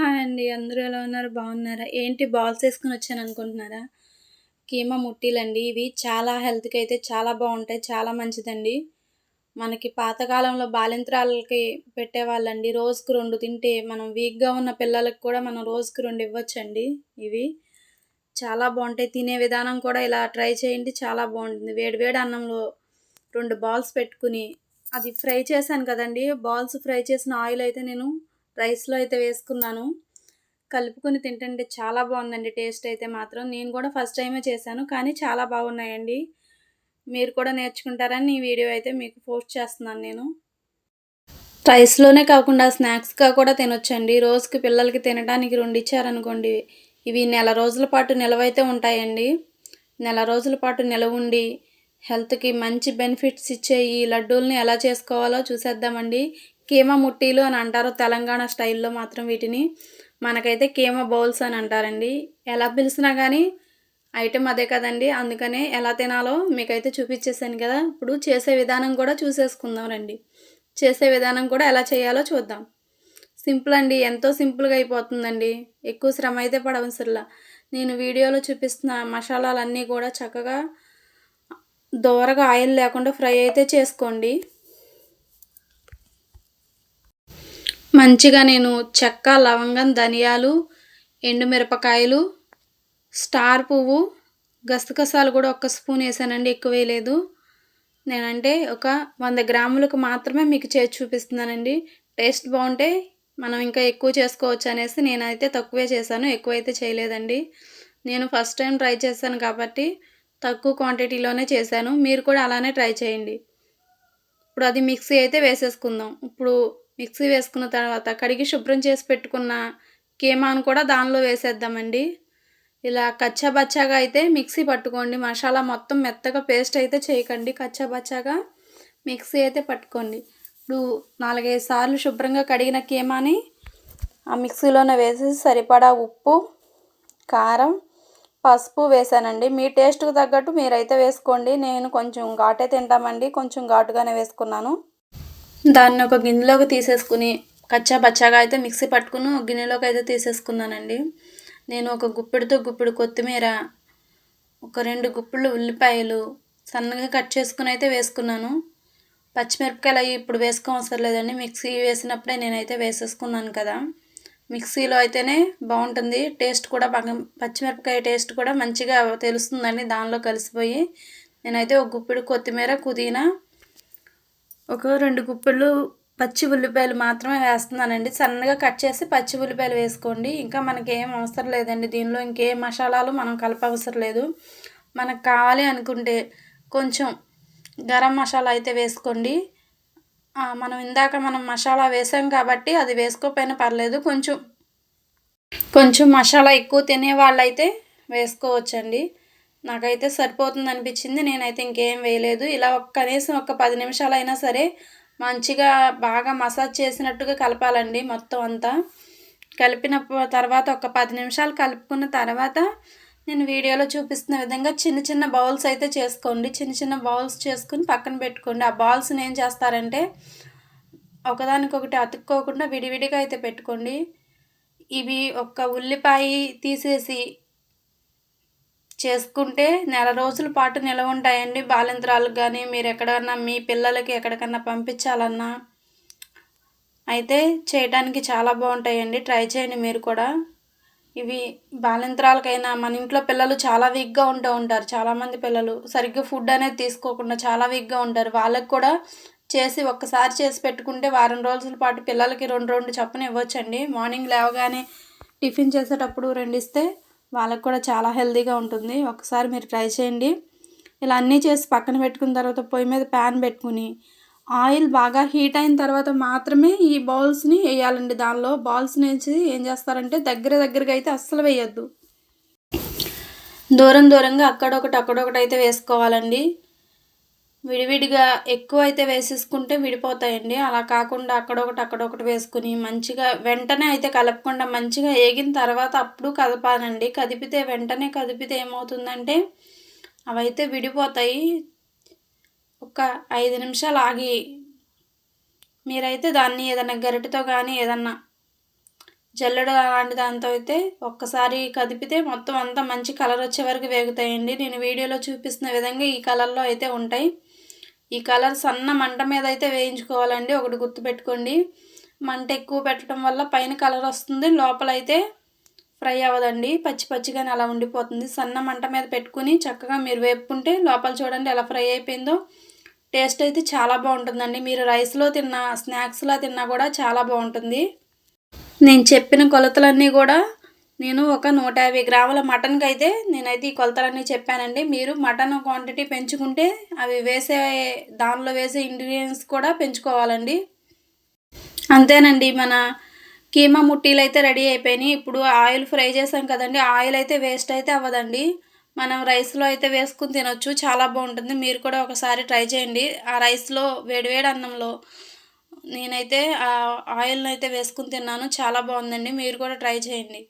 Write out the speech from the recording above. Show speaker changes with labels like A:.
A: Hi అండి. అందరూ ఎలా ఉన్నారు? బాగున్నారా? ఏంటి బాల్స్ ఏసుకొని వచ్చాననుకుంటున్నారా? కీమా ముట్టీలండి. ఇవి చాలా హెల్త్‌కైతే చాలా బావుంటాయి. చాలా మంచిదండి. మనకి పాతకాలంలో బాలింత్రాలకి పెట్టేవాళ్ళండి. రోజుకు 2 తింటే మనం వీక్‌గా ఉన్న పిల్లలకి కూడా మనం రోజుకి 2 ఇవ్వచ్చండి ఇవి. చాలా బావుంటాయి. తినే విధానం కూడా ఇలా ట్రై చేయండి. చాలా బావుంటుంది. వేడి వేడి అన్నంలో 2 బాల్స్ పెట్టుకుని అది ఫ్రై చేశాను కదండీ! బాల్స్ ఫ్రై చేసిన ఆయిల్ అయితే నేను రైస్‌లో అయితే వేసుకున్నాను. కలుపుకొని తింటుంటే చాలా బావుందండి టేస్ట్ అయితే మాత్రం. నేను కూడా ఫస్ట్ టైమే చేశాను. కానీ చాలా బాగున్నాయండి. మీరు కూడా నేర్చుకుంటారని ఈ వీడియో అయితే మీకు పోస్ట్ చేస్తున్నాను నేను. రైస్‌లోనే కాకుండా స్నాక్స్‌గా కూడా తినొచ్చండి. రోజుకి పిల్లలకి తినడానికి 2 ఇచ్చారనుకోండి, ఇవి నెల రోజుల పాటు నిలవైతే ఉంటాయండి. నెల రోజుల పాటు నిలవుండి, హెల్త్‌కి మంచి బెనిఫిట్స్ ఇచ్చే ఈ లడ్డూల్ని ఎలా చేసుకోవాలో చూసేద్దామండి. కీమా ముట్టీలు అని అంటారు తెలంగాణ స్టైల్‌లో మాత్రం వీటిని. మనకైతే కీమా బౌల్స్ అని అంటారండి. ఎలా పిలిసినా గానీ ఐటెమ్ అదే కదండీ! అందుకనే ఎలా తినాలో మీకైతే చూపిచ్చేసాను కదా! ఇప్పుడు చేసే విధానం కూడా చూసేసుకుందాం రండి. చేసే విధానం కూడా ఎలా చేయాలో చూద్దాం. సింపుల్ అండి. ఎంతో సింపుల్‌గా అయిపోతుందండి. ఎక్కువ శ్రమ అయితే పడవసరలా. నేను వీడియోలో చూపిస్తున్న మసాలాలన్నీ కూడా చక్కగా దోరగా ఆయిల్ లేకుండా ఫ్రై అయితే చేసుకోండి. మంచిగా నేను చెక్క, లవంగం, ధనియాలు, ఎండుమిరపకాయలు, స్టార్ పువ్వు, గసగసాలు కూడా ఒక్క స్పూన్ ఏసానండి. ఎక్కువ వేయలేదు. నేనంటే ఒక 100 గ్రాములకు మాత్రమే మీకు చేసి చూపిస్తున్నానండి. టేస్ట్ బావుంటే మనం ఇంకా ఎక్కువ చేసుకోవచ్చనేసి నేనైతే తక్కువే చేశాను. ఎక్కువైతే చేయలేదండి. నేను ఫస్ట్ టైమ్ ట్రై చేశాను కాబట్టి తక్కువ క్వాంటిటీలోనే చేశాను. మీరు కూడా అలానే ట్రై చేయండి. ఇప్పుడు అది మిక్సీ అయితే వేసేసుకుందాం. ఇప్పుడు మిక్సీ వేసుకున్న తర్వాత కడిగి శుభ్రం చేసి పెట్టుకున్న కీమాను కూడా దానిలో వేసేద్దామండి. ఇలా కచ్చా బచ్చాగా అయితే మిక్సీ పట్టుకోండి. మసాలా మొత్తం మెత్తగా పేస్ట్ అయితే చేయకండి. కచ్చా బచ్చాగా మిక్సీ అయితే పట్టుకోండి. ఇప్పుడు 4, 5 సార్లు శుభ్రంగా కడిగిన కీమాని ఆ మిక్సీలోనే వేసేసి సరిపడా ఉప్పు, కారం, పసుపు వేసానండి. మీ టేస్ట్‌కి తగ్గట్టు మీరైతే వేసుకోండి. నేను కొంచెం ఘాటే తింటామండి. కొంచెం ఘాటుగానే వేసుకున్నాను. దాన్ని ఒక గిన్నెలోకి తీసేసుకుని కచ్చా బచ్చాగా అయితే మిక్సీ పట్టుకుని ఒక గిన్నెలోకి అయితే తీసేసుకున్నానండి. నేను ఒక గుప్పెడుతో గుప్పెడు కొత్తిమీర, ఒక 2 గుప్పెళ్ళు ఉల్లిపాయలు సన్నగా కట్ చేసుకుని అయితే వేసుకున్నాను. పచ్చిమిరపకాయలు అవి ఇప్పుడు వేసుకోవసరం లేదండి. మిక్సీ వేసినప్పుడే నేనైతే వేసేసుకున్నాను కదా! మిక్సీలో అయితేనే బావుంటుంది. టేస్ట్ కూడా బాగా పచ్చిమిరపకాయ టేస్ట్ కూడా మంచిగా తెలుస్తుందండి దానిలో కలిసిపోయి. నేనైతే ఒక గుప్పెడు కొత్తిమీర, పుదీనా, ఒక 2 గుప్పెళ్ళు పచ్చి ఉల్లిపాయలు మాత్రమే వేస్తున్నానండి. సన్నగా కట్ చేసి పచ్చి ఉల్లిపాయలు వేసుకోండి. ఇంకా మనకేం అవసరం లేదండి. దీనిలో ఇంకేం మసాలాలు మనం కలపవసరం లేదు. మనకు కావాలి అనుకుంటే కొంచెం గరం మసాలా అయితే వేసుకోండి. మనం మసాలా వేసాం కాబట్టి అది వేసుకోకపోయినా పర్లేదు. కొంచెం మసాలా ఎక్కువ తినేవాళ్ళైతే వేసుకోవచ్చండి. నాకైతే సరిపోతుందనిపించింది. నేనైతే ఇంకేం వేయలేదు. ఇలా కనీసం ఒక 10 నిమిషాలైనా సరే మంచిగా బాగా మసాజ్ చేసినట్టుగా కలపాలండి మొత్తం అంతా. కలిపిన తర్వాత ఒక 10 నిమిషాలు కలుపుకున్న తర్వాత నేను వీడియోలో చూపిస్తున్న విధంగా చిన్న చిన్న బౌల్స్ అయితే చేసుకోండి. చిన్న చిన్న బౌల్స్ చేసుకొని పక్కన పెట్టుకోండి. ఆ బాల్స్‌ని ఏం చేస్తారంటే ఒకదానికొకటి అతుక్కోకుండా విడివిడిగా అయితే పెట్టుకోండి. ఇవి ఒక్క ఉల్లిపాయ తీసేసి చేసుకుంటే నెల రోజుల పాటు నిలవ ఉంటాయండి. బాలింత్రాలకు గానీ మీరెక్కడన్నా మీ పిల్లలకి ఎక్కడికన్నా పంపించాలన్నా అయితే చేయటానికి చాలా బావుంటాయండి. ట్రై చేయండి మీరు కూడా. ఇవి బాలింత్రాలకైనా మన ఇంట్లో పిల్లలు చాలా వీక్‌గా ఉంటారు. చాలామంది పిల్లలు సరిగ్గా ఫుడ్ అనేది తీసుకోకుండా చాలా వీక్‌గా ఉంటారు. వాళ్ళకి కూడా చేసి ఒక్కసారి చేసి పెట్టుకుంటే వారం రోజుల పాటు పిల్లలకి 2, 2 చొప్పున ఇవ్వొచ్చండి. మార్నింగ్ లేవగానే టిఫిన్ చేసేటప్పుడు 2 ఇస్తే వాళ్ళకి కూడా చాలా హెల్తీగా ఉంటుంది. ఒకసారి మీరు ట్రై చేయండి. ఇలా అన్నీ చేసి పక్కన పెట్టుకున్న తర్వాత పొయ్యి మీద ప్యాన్ పెట్టుకుని ఆయిల్ బాగా హీట్ అయిన తర్వాత మాత్రమే ఈ బౌల్స్‌ని ఎయ్యాలండి. దానిలో బాల్స్‌ని ఏసి ఏం చేస్తారంటే దగ్గరగా అయితే అస్సలు వేయొద్దు. దూరంగా అక్కడొకటి అయితే వేసుకోవాలండి. విడివిడిగా ఎక్కువైతే వేసేసుకుంటే విడిపోతాయండి. అలా కాకుండా అక్కడొకటి వేసుకుని మంచిగా వెంటనే అయితే కలపకుండా మంచిగా ఏగిన తర్వాత అప్పుడు కదపాలండి. వెంటనే కదిపితే ఏమవుతుందంటే అవైతే విడిపోతాయి. ఒక 5 నిమిషాలు ఆగి మీరైతే దాన్ని ఏదన్నా గరిటెతో కానీ ఏదన్నా జల్లెడ లాంటి దాంతో అయితే ఒక్కసారి కదిపితే మొత్తం అంతా మంచి కలర్ వచ్చే వరకు వేగుతాయండి. నేను వీడియోలో చూపిస్తున్న విధంగా ఈ కలర్‌లో అయితే ఉంటాయి. ఈ కలర్ సన్న మంట మీద అయితే వేయించుకోవాలండి. ఒకటి గుర్తుపెట్టుకోండి. మంట ఎక్కువ పెట్టడం వల్ల పైన కలర్ వస్తుంది. లోపలైతే ఫ్రై అవ్వదండి. పచ్చి పచ్చిగానే అలా ఉండిపోతుంది. సన్న మంట మీద పెట్టుకొని చక్కగా మీరు వేపుకుంటే లోపల చూడండి ఎలా ఫ్రై అయిపోయిందో. టేస్ట్ అయితే చాలా బాగుంటుందండి. మీరు రైస్‌లో తిన్నా, స్నాక్స్‌లా తిన్నా కూడా చాలా బాగుంటుంది. నేను చెప్పిన కొలతలన్నీ కూడా నేను ఒక 150 గ్రాముల మటన్‌కైతే నేనైతే ఈ కొలతలన్నీ చెప్పానండి. మీరు మటన్ క్వాంటిటీ పెంచుకుంటే అవి దానిలో వేసే ఇంగ్రీడియెంట్స్ కూడా పెంచుకోవాలండి. అంతేనండి. మన కీమా ముట్టీలైతే రెడీ అయిపోయినాయి. ఇప్పుడు ఆయిల్ ఫ్రై చేసాం కదండీ! ఆయిల్ అయితే వేస్ట్ అయితే అవ్వదండి. మనం రైస్‌లో అయితే వేసుకొని తినొచ్చు. చాలా బాగుంటుంది. మీరు కూడా ఒకసారి ట్రై చేయండి. ఆ రైస్‌లో వేడి వేడి అన్నంలో నేనైతే ఆయిల్‌నైతే వేసుకొని తిన్నాను. చాలా బాగుందండి. మీరు కూడా ట్రై చేయండి.